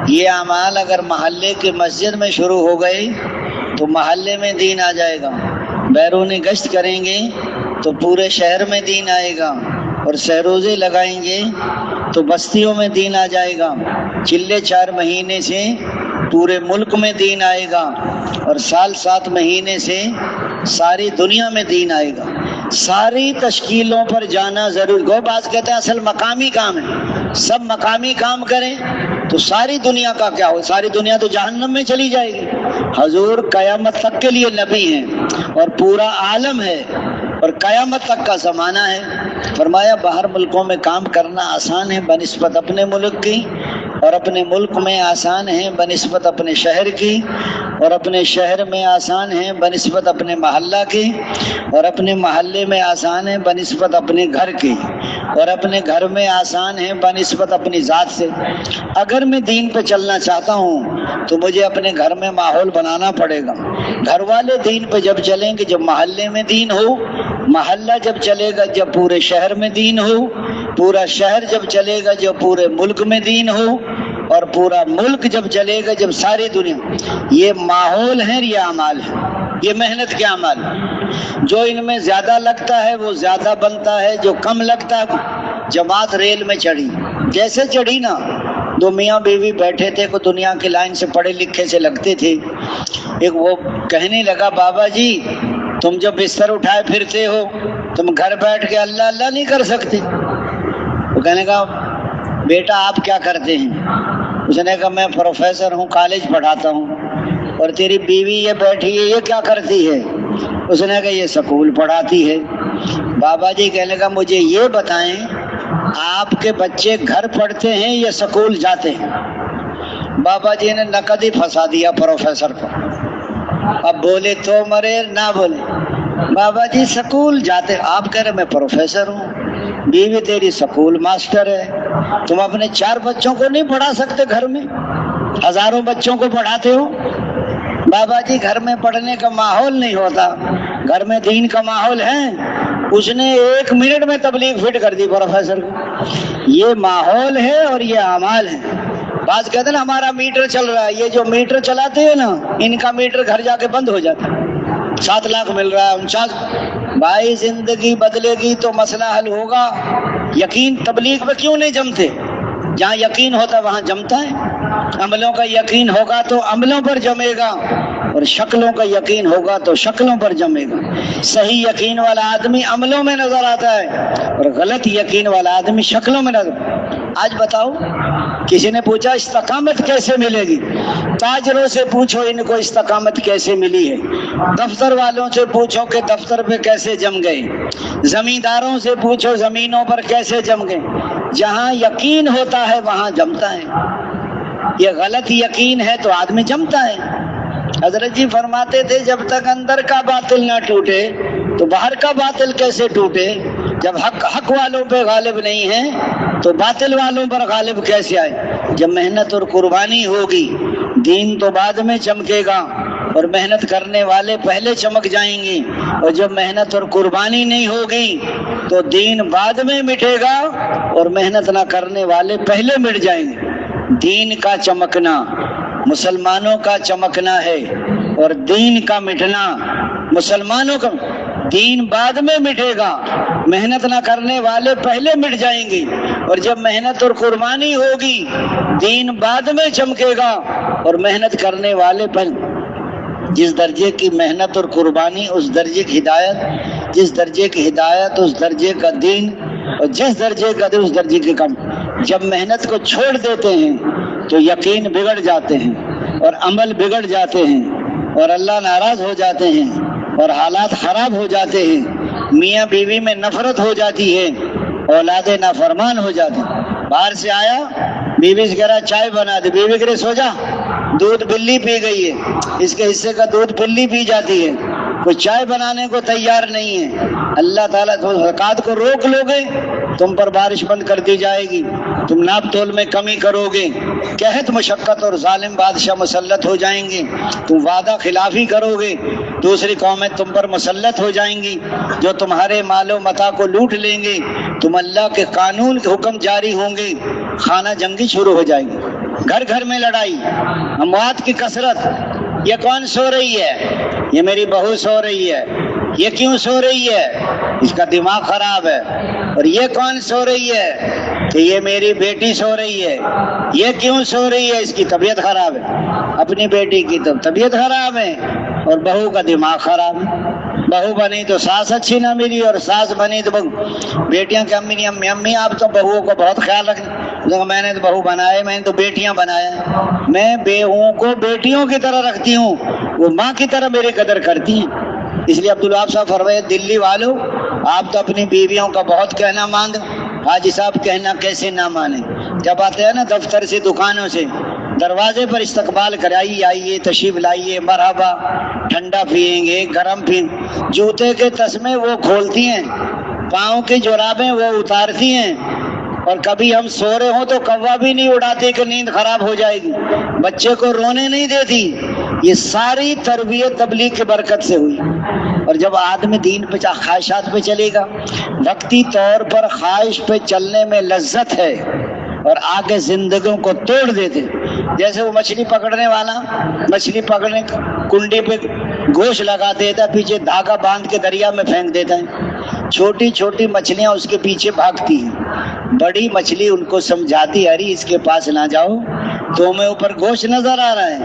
یہ اعمال اگر محلے کے مسجد میں شروع ہو گئے تو محلے میں دین آ جائے گا، بیرون گشت کریں گے تو پورے شہر میں دین آئے گا، اور سہروزے لگائیں گے تو بستیوں میں دین آ جائے گا، چلے 4 مہینے سے پورے ملک میں دین آئے گا، اور سال 7 مہینے سے ساری دنیا میں دین آئے گا۔ ساری تشکیلوں پر جانا ضروری، گو باز کہتے ہیں اصل مقامی کام ہے، سب مقامی کام کریں تو ساری دنیا کا کیا ہو، ساری دنیا تو جہنم میں چلی جائے گی۔ حضور قیامت تک کے لیے نبی ہیں اور پورا عالم ہے اور قیامت تک کا زمانہ ہے۔ فرمایا باہر ملکوں میں کام کرنا آسان ہے بنسبت اپنے ملک کی، اور اپنے ملک میں آسان ہے بنسبت اپنے شہر کی، اور اپنے شہر میں آسان ہے بنسبت اپنے محلہ کی، اور اپنے محلے میں آسان ہے بنسبت اپنے گھر کی، اور اپنے گھر میں آسان ہے بنسبت اپنی ذات سے۔ اگر میں دین پہ چلنا چاہتا ہوں تو مجھے اپنے گھر میں ماحول بنانا پڑے گا۔ گھر والے دین پہ جب چلیں گے جب محلے میں دین ہو، محلہ جب چلے گا جب پورے شہر میں دین ہو، پورا شہر جب چلے گا جب پورے ملک میں دین ہو، اور پورا ملک جب چلے گا جب ساری دنیا۔ یہ ماحول ہے، یہ اعمال ہے، یہ محنت کے اعمال۔ جو ان میں زیادہ لگتا ہے وہ زیادہ بنتا ہے، جو کم لگتا ہے۔ جماعت ریل میں چڑھی، جیسے چڑھی نا، 2 میاں بیوی بیٹھے تھے، کوئی دنیا کی لائن سے پڑھے لکھے سے لگتے تھے۔ ایک وہ کہنے لگا بابا جی تم جو بستر اٹھائے پھرتے ہو تم گھر بیٹھ کے اللہ اللہ نہیں کر سکتے؟ وہ کہنے کا بیٹا آپ کیا کرتے ہیں؟ اس نے کہا میں پروفیسر ہوں، کالج پڑھاتا ہوں۔ اور تیری بیوی یہ بیٹھی ہے یہ کیا کرتی ہے؟ اس نے کہا یہ سکول پڑھاتی ہے۔ بابا جی کہنے کا مجھے یہ بتائیں آپ کے بچے گھر پڑھتے ہیں یا سکول جاتے ہیں؟ بابا جی نے نقد ہی پھنسا دیا پروفیسر کو۔ اب بولے تو مرے نہ بولے، بابا جی سکول جاتے۔ آپ کہہ رہے میں پروفیسر ہوں، بیوی تیری سکول ماسٹر ہے، تم اپنے 4 بچوں کو نہیں پڑھا سکتے؟ گھر میں ہزاروں بچوں کو پڑھاتے ہو۔ بابا جی گھر میں پڑھنے کا ماحول نہیں ہوتا، گھر میں دین کا ماحول ہے۔ اس نے 1 منٹ میں تبلیغ فٹ کر دی پروفیسر کو۔ یہ ماحول ہے اور یہ اعمال ہے۔ بعض کہتے ہیں نا ہمارا میٹر چل رہا ہے، یہ جو میٹر چلاتے ہیں نا ان کا میٹر گھر جا کے بند ہو جاتا ہے، 7 لاکھ مل رہا ہے 49۔ بھائی زندگی بدلے گی تو مسئلہ حل ہوگا۔ یقین تبلیغ پہ کیوں نہیں جمتے؟ جہاں یقین ہوتا ہے وہاں جمتا ہے۔ عملوں کا یقین ہوگا تو عملوں پر جمے گا، اور شکلوں کا یقین ہوگا تو شکلوں پر جمے گا۔ صحیح یقین والا آدمی عملوں میں نظر آتا ہے، اور غلط یقین والا آدمی شکلوں میں نظر۔ آج بتاؤ کسی نے پوچھا استقامت کیسے ملے گی؟ تاجروں سے پوچھو ان کو استقامت کیسے ملی ہے، دفتر والوں سے پوچھو کہ دفتر پہ کیسے جم گئے، زمینداروں سے پوچھو زمینوں پر کیسے جم گئے۔ جہاں یقین ہوتا ہے وہاں جمتا ہے۔ یہ غلط یقین ہے تو آدمی جمتا ہے۔ حضرت جی فرماتے تھے جب تک اندر کا باطل نہ ٹوٹے تو باہر کا باطل کیسے ٹوٹے؟ جب حق والوں پہ غالب نہیں ہے تو باطل والوں پر غالب کیسے آئے؟ جب محنت اور قربانی ہوگی دین تو بعد میں چمکے گا، اور محنت کرنے والے پہلے چمک جائیں گے، اور جب محنت اور قربانی نہیں ہوگی تو دین بعد میں مٹے گا اور محنت نہ کرنے والے پہلے مٹ جائیں گے۔ دین کا چمکنا، مسلمانوں کا چمکنا ہے، اور دین کا مٹنا، مسلمانوں کا دین بعد میں مٹے گا، محنت نہ کرنے والے پہلے مٹ جائیں گے، اور جب محنت اور قربانی ہوگی دین بعد میں چمکے گا، اور محنت کرنے والے جس درجے کی محنت اور قربانی اس درجے کی ہدایت، جس درجے کی ہدایت اس درجے کا دین، اور جس درجے کا دین اس درجے کے کم۔ جب محنت کو چھوڑ دیتے ہیں تو یقین بگڑ جاتے ہیں اور عمل بگڑ جاتے ہیں اور اللہ ناراض ہو جاتے ہیں اور حالات خراب ہو جاتے ہیں، میاں بیوی میں نفرت ہو جاتی ہے، اولاد نافرمان ہو جاتے ہیں۔ باہر سے آیا، بیوی سے کہہ رہا چائے بنا دے، بیوی کہہ رہے سو جا، دودھ بلی پی گئی ہے، اس کے حصے کا دودھ بلی پی جاتی ہے، کوئی چائے بنانے کو تیار نہیں ہے۔ اللہ تعالیٰ تم زکوٰۃ کو روک لو گے، تم پر بارش بند کر دی جائے گی، تم ناپ تول میں کمی کرو گے، قحط مشقت اور ظالم بادشاہ مسلط ہو جائیں گے، تم وعدہ خلافی کرو گے، دوسری قومیں تم پر مسلط ہو جائیں گی جو تمہارے مال و متاع کو لوٹ لیں گے، تم اللہ کے قانون کے حکم جاری ہوں گے، خانہ جنگی شروع ہو جائے گی، گھر گھر میں لڑائی، اموات کی کثرت۔ یہ کون سو رہی ہے؟ یہ میری بہو سو رہی ہے۔ یہ کیوں سو رہی ہے؟ اس کا دماغ خراب ہے۔ اور یہ کون سو رہی ہے؟ کہ یہ میری بیٹی سو رہی ہے۔ یہ کیوں سو رہی ہے؟ اس کی طبیعت خراب ہے۔ اپنی بیٹی کی تو طبیعت خراب ہے اور بہو کا دماغ خراب ہے۔ بہو بنی تو ساس اچھی نہ ملی اور ساس بنی تو بہو۔ بیٹیاں کہ امی نہیں، امی آپ تو بہوؤں کو بہت خیال رکھیں۔ میں نے تو بہو بنائے، میں نے تو بیٹیاں بنایا، میں بہوؤں کو بیٹیوں کی طرح رکھتی ہوں، وہ ماں کی طرح میری قدر کرتی ہیں۔ اس لیے عبدالوہاب صاحب فرمائے دلی والوں آپ تو اپنی بیویوں کا بہت کہنا ماند، حاجی صاحب کہنا کیسے نہ مانے۔ جب آتے ہیں نا دفتر سے دکانوں سے، دروازے پر استقبال کرائیے، آئیے تشریف لائیے، مرحبا، ٹھنڈا پئیں گے گرم پئیں، جوتے کے تسمے وہ کھولتی ہیں، پاؤں کی جرابیں وہ اتارتی ہیں، اور کبھی ہم سو رہے ہوں تو کوا بھی نہیں اڑاتی کہ نیند خراب ہو جائے گی، بچے کو رونے نہیں دیتی۔ یہ ساری تربیت تبلیغ کی برکت سے ہوئی۔ اور جب آدمی دین پہ خواہشات پہ چلے گا، وقتی طور پر خواہش پہ چلنے میں لذت ہے اور آگے زندگیوں کو توڑ دیتے، جیسے وہ مچھلی پکڑنے والا مچھلی پکڑنے کنڈی پہ گوشت لگا دیتا، پیچھے دھاگا باندھ کے دریا میں پھینک دیتا ہے، چھوٹی چھوٹی مچھلیاں اس کے پیچھے بھاگتی ہیں، بڑی مچھلی ان کو سمجھاتی ارے اس کے پاس نہ جاؤ، تمہیں اوپر گوشت نظر آ رہا ہے،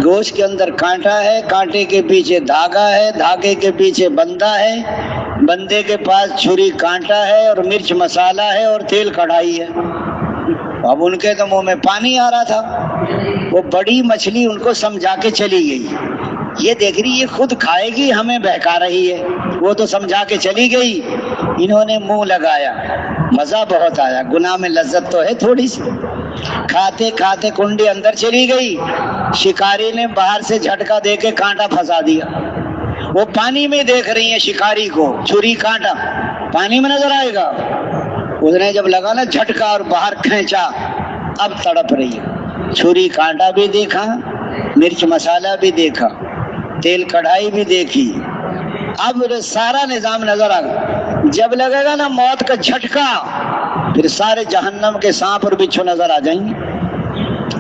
گوشت کے اندر کانٹا ہے، کانٹے کے پیچھے دھاگا ہے، دھاگے کے پیچھے بندہ ہے، بندے کے پاس چھری کانٹا ہے اور مرچ مسالہ ہے اور تیل کڑھائی ہے۔ اب ان کے تو منہ میں پانی آ رہا تھا، وہ بڑی مچھلی ان کو سمجھا کے چلی گئی، یہ دیکھ رہی یہ خود کھائے گی ہمیں بہکا رہی ہے، وہ تو سمجھا کے چلی گئی، انہوں نے منہ لگایا، مزہ بہت آیا، گناہ میں لذت تو ہے تھوڑی سی، کھاتے کھاتے کنڈی اندر چلی گئی، شکاری نے باہر سے جھٹکا دے کے کانٹا پھنسا دیا، وہ پانی میں دیکھ رہی ہیں شکاری کو، چھری کانٹا پانی میں نظر آئے گا، اس نے جب لگا نا جھٹکا اور باہر کھینچا، اب تڑپ رہی ہے، چھری کانٹا بھی دیکھا، مرچ مسالہ بھی دیکھا، تیل کڑھائی بھی دیکھی، اب سارا نظام نظر آ گیا، جب لگے گا نا موت کا جھٹکا پھر سارے جہنم کے سانپ اور بچھو نظر آ جائیں گے۔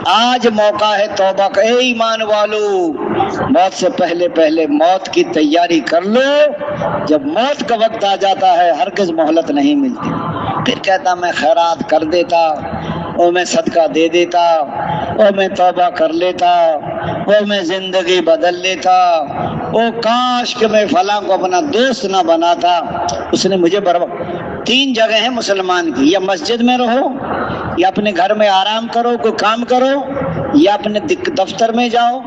آج موقع ہے توبہ کا، اے ایمان والو موت سے پہلے پہلے موت کی تیاری کر لو، جب موت کا وقت آ جاتا ہے ہرگز مہلت نہیں ملتی۔ پھر کہتا میں خیرات کر دیتا، اور میں صدقہ دے دیتا، اور میں توبہ کر لیتا، اور میں زندگی بدل لیتا، او کاش کہ میں فلاں کو اپنا دوست نہ بناتا، اس نے مجھے برباد۔ تین جگہ ہیں مسلمان کی، یا مسجد میں رہو، یا اپنے گھر میں آرام کرو، کوئی کام کرو، یا اپنے دفتر میں جاؤ،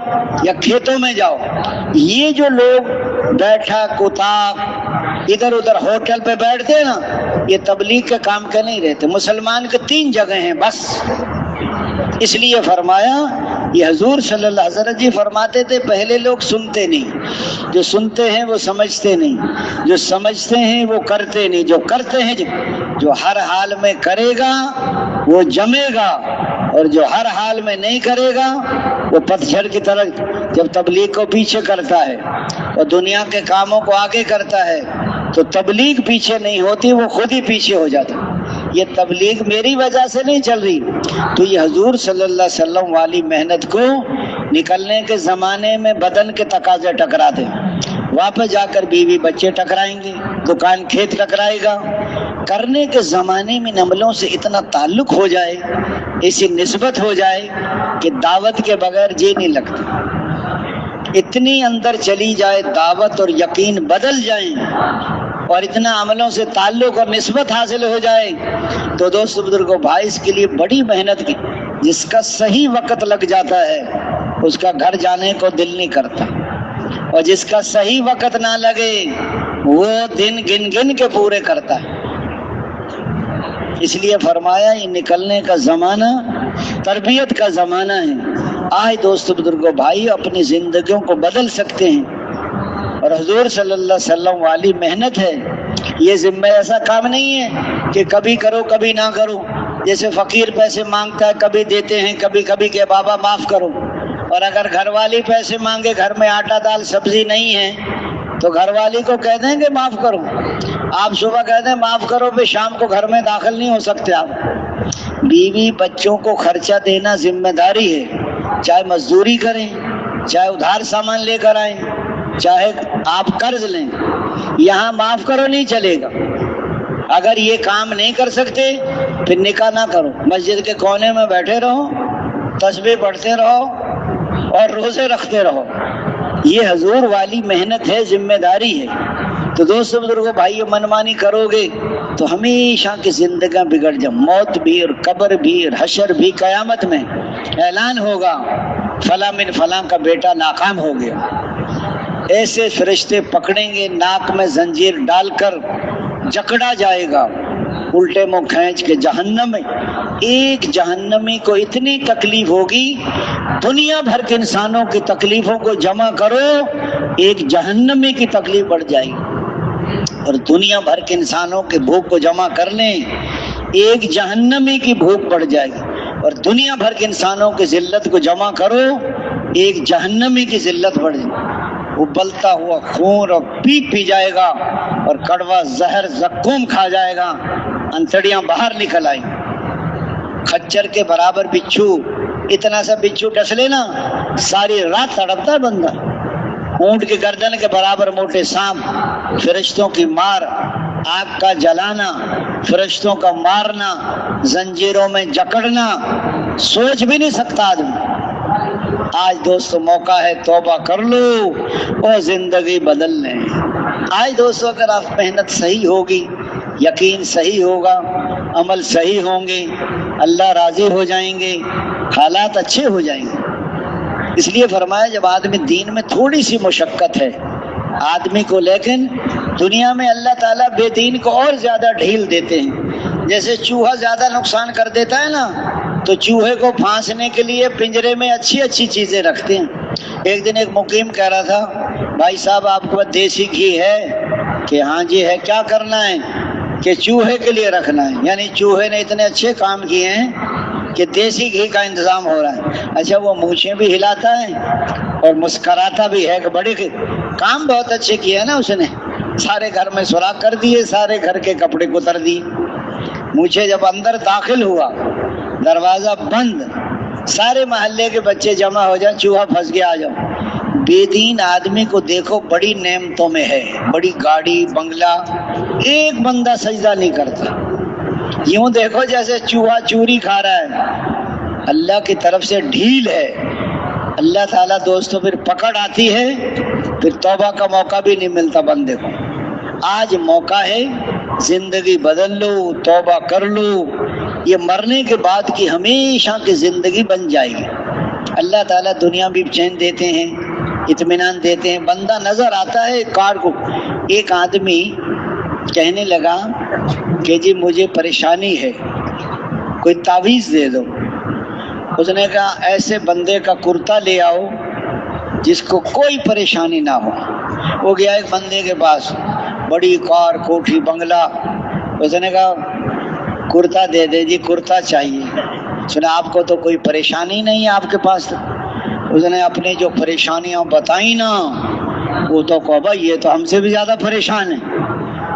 یا کھیتوں میں جاؤ۔ یہ جو لوگ بیٹھا کتا ادھر ادھر ہوٹل پہ بیٹھتے ہیں نا، یہ تبلیغ کے کام کے نہیں رہتے۔ مسلمان کے تین جگہ ہیں بس، اس لیے فرمایا یہ حضور صلی اللہ علیہ وسلم جی فرماتے تھے پہلے لوگ سنتے نہیں، جو سنتے ہیں وہ سمجھتے نہیں، جو سمجھتے ہیں وہ کرتے نہیں، جو کرتے ہیں جو ہر حال میں کرے گا وہ جمے گا، اور جو ہر حال میں نہیں کرے گا وہ پتجھڑ کی طرح جب تبلیغ کو پیچھے کرتا ہے اور دنیا کے کاموں کو آگے کرتا ہے تو تبلیغ پیچھے نہیں ہوتی، وہ خود ہی پیچھے ہو جاتا۔ یہ تبلیغ میری وجہ سے نہیں چل رہی، تو یہ حضور صلی اللہ علیہ وسلم والی محنت کو نکلنے کے زمانے میں بدن کے تقاضے ٹکراتے، واپس جا کر بیوی بچے ٹکرائیں گے، دکان کھیت ٹکرائے گا۔ کرنے کے زمانے میں عملوں سے اتنا تعلق ہو جائے، ایسی نسبت ہو جائے کہ دعوت کے بغیر جی نہیں لگتا، اتنی اندر چلی جائے دعوت اور یقین بدل جائیں، اور اتنا عملوں سے تعلق اور نسبت حاصل ہو جائے تو دوست بزرگوں بھائی اس کے لیے بڑی محنت کی۔ جس کا صحیح وقت لگ جاتا ہے اس کا گھر جانے کو دل نہیں کرتا، اور جس کا صحیح وقت نہ لگے وہ دن گن گن کے پورے کرتا ہے۔ اس لیے فرمایا یہ نکلنے کا زمانہ تربیت کا زمانہ ہے۔ آج دوست بزرگوں بھائی اپنی زندگیوں کو بدل سکتے ہیں، اور حضور صلی اللہ علیہ وسلم والی محنت ہے۔ یہ ذمہ ایسا کام نہیں ہے کہ کبھی کرو کبھی نہ کرو، جیسے فقیر پیسے مانگتا ہے کبھی دیتے ہیں، کبھی کبھی کہ بابا معاف کرو، اور اگر گھر والی پیسے مانگے، گھر میں آٹا دال سبزی نہیں ہے تو گھر والی کو کہہ دیں کہ معاف کرو۔ آپ صبح کہہ دیں معاف کرو، پھر شام کو گھر میں داخل نہیں ہو سکتے آپ۔ بیوی بچوں کو خرچہ دینا ذمہ داری ہے، چاہے مزدوری کریں، چاہے ادھار سامان لے کر آئیں، چاہے آپ قرض لیں، یہاں معاف کرو نہیں چلے گا۔ اگر یہ کام نہیں کر سکتے پھر نکاح نہ کرو، مسجد کے کونے میں بیٹھے رہو، تسبیح پڑھتے رہو اور روزے رکھتے رہو۔ یہ حضور والی محنت ہے، ذمہ داری ہے۔ تو دوست بزرگوں بھائیو منمانی کرو گے تو ہمیشہ کی زندگیاں بگڑ جائیں، موت بھی اور قبر بھی اور حشر بھی۔ قیامت میں اعلان ہوگا فلاں من فلاں کا بیٹا ناکام ہو گیا، ایسے فرشتے پکڑیں گے، ناک میں زنجیر ڈال کر جکڑا جائے گا، الٹے منہ کھینچ کے جہنم میں۔ ایک جہنمی کو اتنی تکلیف ہوگی، دنیا بھر کے انسانوں کی تکلیفوں کو جمع کرو ایک جہنمی کی تکلیف بڑھ جائے گی، اور دنیا بھر کے انسانوں کے بھوک کو جمع کر لیں ایک جہنمی کی بھوک بڑھ جائے گی، اور دنیا بھر کے انسانوں کی ذلت کو جمع کرو ایک جہنمی کی ذلت بڑھ جائے گی۔ ابلتا ہوا خون اور پی جائے گا، اور کڑوا زہر زقوم کھا جائے گا، انتڑیاں باہر نکل آئیں۔ کھچر کے برابر بچھو، اتنا سا بچھو ڈس لینا ساری رات تڑپتا ہے بندہ۔ اونٹ کی گردن کے برابر موٹے سانپ، فرشتوں کی مار، آگ کا جلانا، فرشتوں کا مارنا، زنجیروں میں جکڑنا، سوچ بھی نہیں سکتا آدمی۔ آج دوستو موقع ہے، توبہ کر لو اور زندگی بدل لیں۔ آج دوستو اگر آپ محنت صحیح ہوگی، یقین صحیح ہوگا، عمل صحیح ہوں گے، اللہ راضی ہو جائیں گے، حالات اچھے ہو جائیں گے۔ اس لیے فرمایا جب آدمی دین میں تھوڑی سی مشقت ہے آدمی کو، لیکن دنیا میں اللہ تعالیٰ بے دین کو اور زیادہ ڈھیل دیتے ہیں۔ جیسے چوہا زیادہ نقصان کر دیتا ہے نا، تو چوہے کو پھانسنے کے لیے پنجرے میں اچھی اچھی چیزیں رکھتے ہیں۔ ایک دن ایک مقیم کہہ رہا تھا بھائی صاحب آپ کے پاس دیسی گھی ہے کہ ہاں جی ہے، کیا کرنا ہے کہ چوہے کے لیے رکھنا ہے، یعنی چوہے نے اتنے اچھے کام کیے ہیں کہ دیسی گھی کا انتظام ہو رہا ہے۔ اچھا وہ مونچھیں بھی ہلاتا ہے اور مسکراتا بھی ہے کہ بڑے کام بہت اچھے کیے ہیں نا اس نے، سارے گھر میں سوراخ کر دیے، سارے گھر کے کپڑے کتر دیے۔ مجھے جب اندر داخل ہوا دروازہ بند، سارے محلے کے بچے جمع ہو جائیں، چوہا پھنس گیا، آ جاؤ۔ بے دین آدمی کو دیکھو بڑی نعمتوں میں ہے، بڑی گاڑی بنگلہ، ایک بندہ سجدہ نہیں کرتا، یوں دیکھو جیسے چوہا چوری کھا رہا ہے۔ اللہ کی طرف سے ڈھیل ہے، اللہ تعالیٰ دوستوں پھر پکڑ آتی ہے، پھر توبہ کا موقع بھی نہیں ملتا بندے کو۔ آج موقع ہے، زندگی بدل لو، توبہ کر لو، یہ مرنے کے بعد کی ہمیشہ کی زندگی بن جائے گی۔ اللہ تعالیٰ دنیا بھی چین دیتے ہیں، اطمینان دیتے ہیں۔ بندہ نظر آتا ہے کار کو، ایک آدمی کہنے لگا کہ جی مجھے پریشانی ہے، کوئی تعویذ دے دو۔ اس نے کہا ایسے بندے کا کرتا لے آؤ جس کو کوئی پریشانی نہ ہو۔ وہ گیا ایک بندے کے پاس، بڑی کار کوٹھی بنگلہ، اس نے کہا کرتا دے دے جی، کرتا چاہیے۔ سنا آپ کو تو کوئی پریشانی نہیں ہے آپ کے پاس؟ اس نے اپنی جو پریشانیاں بتائیں نا، وہ تو کہا بھائی یہ تو ہم سے بھی زیادہ پریشان ہے۔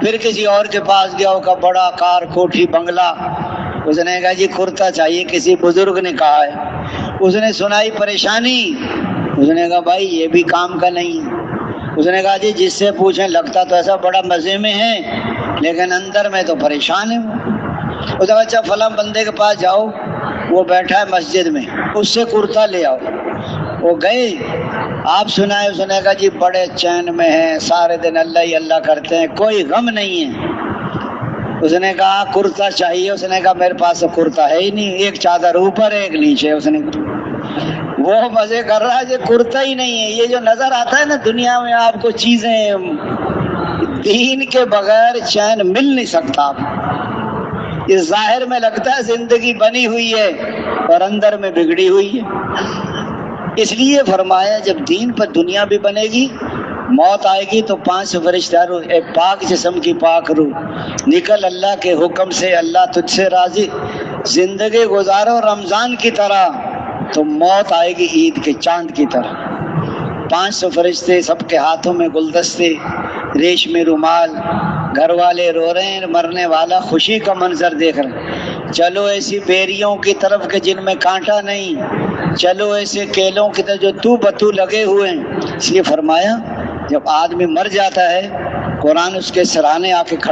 پھر کسی اور کے پاس گیا، کا بڑا کار کوٹھی بنگلہ، اس نے کہا جی کرتا چاہیے، کسی بزرگ نے کہا ہے۔ اس نے سنائی پریشانی، اس نے کہا بھائی یہ بھی کام کا نہیں ہے۔ اس نے کہا جی جس سے پوچھیں لگتا تو ایسا بڑا مزے میں ہے لیکن اندر میں تو پریشان ہے وہ۔ اس نے کہا اچھا فلاں بندے کے پاس جاؤ، وہ بیٹھا ہے مسجد میں، اس سے کرتا لے آؤ۔ وہ گئے، آپ سنائے، اس نے کہا جی بڑے چین میں ہیں، سارے دن اللہ ہی اللہ کرتے ہیں، کوئی غم نہیں ہے۔ اس نے کہا کرتا چاہیے، اس نے کہا میرے پاس تو کرتا ہے ہی نہیں، ایک چادر اوپر ہے ایک نیچے۔ اس نے وہ مزے کر رہا ہے، کرتا ہی نہیں ہے۔ یہ جو نظر آتا ہے نا دنیا میں آپ کو چیزیں، دین کے بغیر چین مل نہیں سکتا۔ اس ظاہر میں لگتا ہے زندگی بنی ہوئی ہے اور اندر میں بگڑی ہوئی ہے۔ اس لیے فرمایا جب دین پر دنیا بھی بنے گی، موت آئے گی تو 5 فرشتہ روح، ایک پاک جسم کی پاک روح، نکل اللہ کے حکم سے، اللہ تجھ سے راضی، زندگی گزارو رمضان کی طرح، تو موت آئے گی عید کے چاند کی طرح۔ 500 فرشتے، سب کے ہاتھوں میں گلدستے، ریشمی رومال، گھر والے رو رہے ہیں، مرنے والا خوشی کا منظر دیکھ رہے ہیں۔ چلو ایسی بیریوں کی طرف کہ جن میں کانٹا نہیں، چلو ایسے کیلوں کی طرف جو تو بتو لگے ہوئے ہیں۔ اس لیے فرمایا جب آدمی مر جاتا ہے قرآن اس کے سرانے آ کے